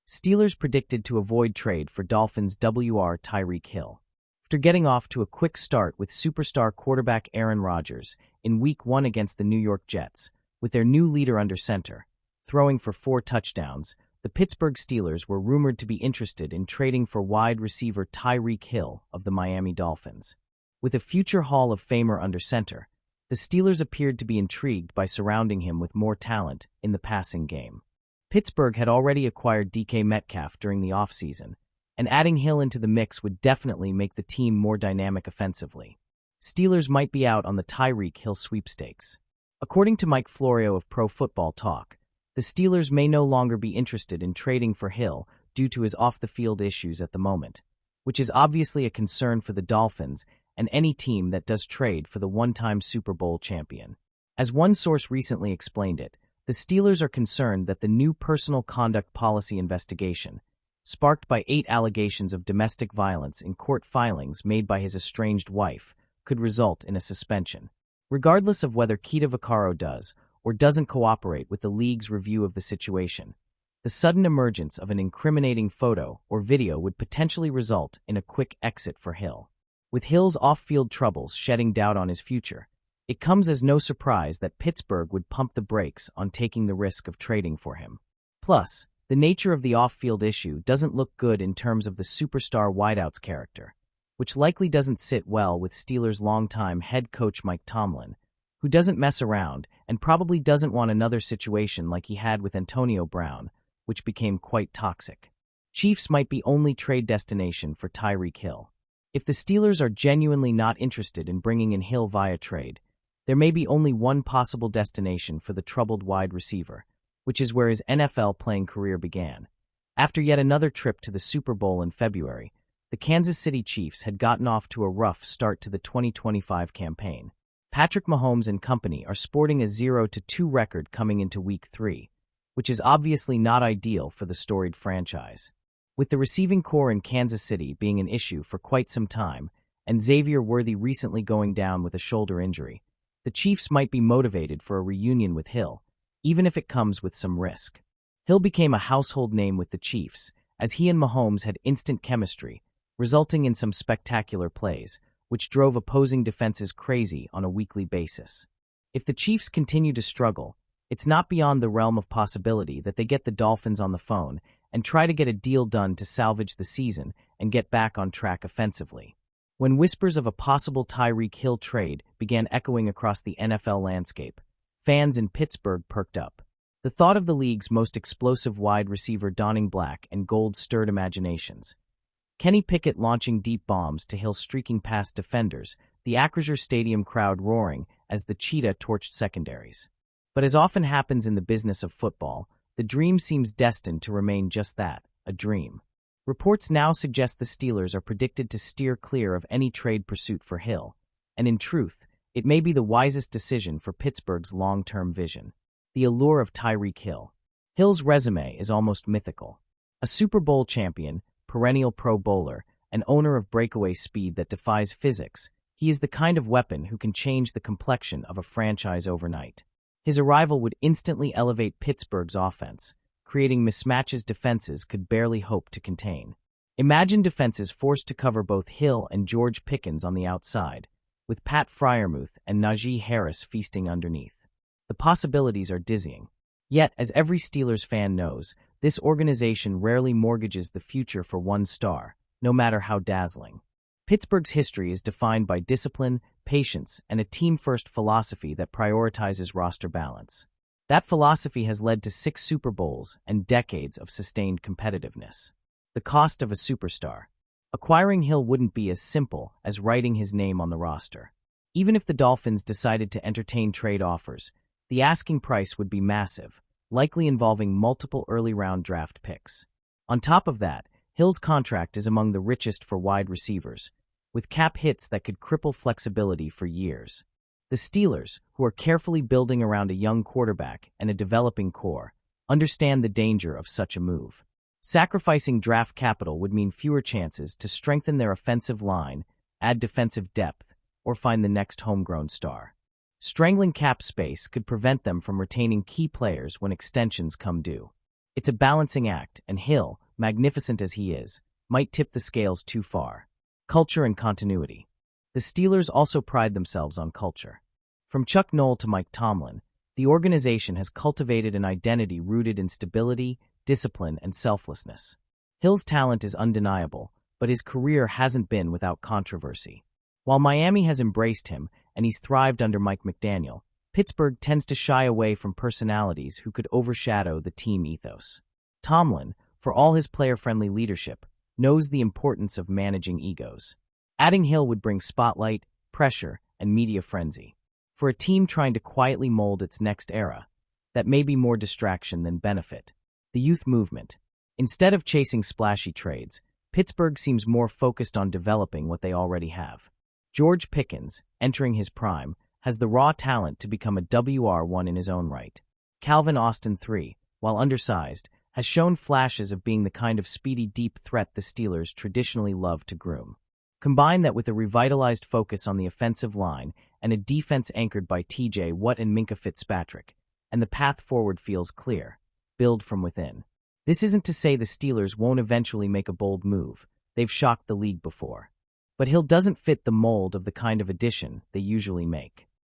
Steelers predicted to avoid trade for Dolphins Tyreek Hill. After getting off to a quick start with superstar quarterback Aaron Rodgers in Week 1 against the New York Jets, with their new leader under center, throwing for 4 touchdowns, the Pittsburgh Steelers were rumored to be interested in trading for wide receiver Tyreek Hill of the Miami Dolphins. With a future Hall of Famer under center, the Steelers appeared to be intrigued by surrounding him with more talent in the passing game. Pittsburgh had already acquired DK Metcalf during the offseason, and adding Hill into the mix would definitely make the team more dynamic offensively. Steelers might be out on the Tyreek Hill sweepstakes. According to Mike Florio of Pro Football Talk, the Steelers may no longer be interested in trading for Hill due to his off-the-field issues at the moment, which is obviously a concern for the Dolphins and any team that does trade for the one-time Super Bowl champion. As one source recently explained it, the Steelers are concerned that the new personal conduct policy investigation, sparked by 8 allegations of domestic violence in court filings made by his estranged wife, could result in a suspension. Regardless of whether Keita Vaccaro does or doesn't cooperate with the league's review of the situation, the sudden emergence of an incriminating photo or video would potentially result in a quick exit for Hill. With Hill's off-field troubles shedding doubt on his future, it comes as no surprise that Pittsburgh would pump the brakes on taking the risk of trading for him. Plus, the nature of the off-field issue doesn't look good in terms of the superstar wideout's character, which likely doesn't sit well with Steelers' longtime head coach Mike Tomlin, who doesn't mess around and probably doesn't want another situation like he had with Antonio Brown, which became quite toxic. Chiefs might be only trade destination for Tyreek Hill. If the Steelers are genuinely not interested in bringing in Hill via trade, there may be only one possible destination for the troubled wide receiver, which is where his NFL playing career began. After yet another trip to the Super Bowl in February, the Kansas City Chiefs had gotten off to a rough start to the 2025 campaign. Patrick Mahomes and company are sporting a 0-2 record coming into Week 3, which is obviously not ideal for the storied franchise. With the receiving core in Kansas City being an issue for quite some time, and Xavier Worthy recently going down with a shoulder injury, the Chiefs might be motivated for a reunion with Hill, even if it comes with some risk. Hill became a household name with the Chiefs, as he and Mahomes had instant chemistry, resulting in some spectacular plays, which drove opposing defenses crazy on a weekly basis. If the Chiefs continue to struggle, it's not beyond the realm of possibility that they get the Dolphins on the phone and try to get a deal done to salvage the season and get back on track offensively. When whispers of a possible Tyreek Hill trade began echoing across the NFL landscape, fans in Pittsburgh perked up. The thought of the league's most explosive wide receiver donning black and gold stirred imaginations. Kenny Pickett launching deep bombs to Hill streaking past defenders, the Acrisure Stadium crowd roaring as the Cheetah torched secondaries. But as often happens in the business of football, the dream seems destined to remain just that, a dream. Reports now suggest the Steelers are predicted to steer clear of any trade pursuit for Hill, and in truth, it may be the wisest decision for Pittsburgh's long-term vision. The allure of Tyreek Hill. Hill's resume is almost mythical. A Super Bowl champion, perennial Pro Bowler, and owner of breakaway speed that defies physics, he is the kind of weapon who can change the complexion of a franchise overnight. His arrival would instantly elevate Pittsburgh's offense, creating mismatches defenses could barely hope to contain. Imagine defenses forced to cover both Hill and George Pickens on the outside, with Pat Freiermuth and Najee Harris feasting underneath. The possibilities are dizzying. Yet, as every Steelers fan knows, this organization rarely mortgages the future for one star, no matter how dazzling. Pittsburgh's history is defined by discipline, patience, and a team-first philosophy that prioritizes roster balance. That philosophy has led to 6 Super Bowls and decades of sustained competitiveness. The cost of a superstar. Acquiring Hill wouldn't be as simple as writing his name on the roster. Even if the Dolphins decided to entertain trade offers, the asking price would be massive, likely involving multiple early-round draft picks. On top of that, Hill's contract is among the richest for wide receivers, with cap hits that could cripple flexibility for years. The Steelers, who are carefully building around a young quarterback and a developing core, understand the danger of such a move. Sacrificing draft capital would mean fewer chances to strengthen their offensive line, add defensive depth, or find the next homegrown star. Strangling cap space could prevent them from retaining key players when extensions come due. It's a balancing act, and Hill, magnificent as he is, might tip the scales too far. Culture and continuity. The Steelers also pride themselves on culture. From Chuck Noll to Mike Tomlin, the organization has cultivated an identity rooted in stability, discipline, and selflessness. Hill's talent is undeniable, but his career hasn't been without controversy. While Miami has embraced him and he's thrived under Mike McDaniel, Pittsburgh tends to shy away from personalities who could overshadow the team ethos. Tomlin, for all his player-friendly leadership, knows the importance of managing egos. Adding Hill would bring spotlight, pressure, and media frenzy. For a team trying to quietly mold its next era, that may be more distraction than benefit. The youth movement. Instead of chasing splashy trades, Pittsburgh seems more focused on developing what they already have. George Pickens, entering his prime, has the raw talent to become a WR1 in his own right. Calvin Austin III, while undersized, has shown flashes of being the kind of speedy deep threat the Steelers traditionally love to groom. Combine that with a revitalized focus on the offensive line and a defense anchored by TJ Watt and Minkah Fitzpatrick, and the path forward feels clear. Build from within. This isn't to say the Steelers won't eventually make a bold move. They've shocked the league before. But Hill doesn't fit the mold of the kind of addition they usually make.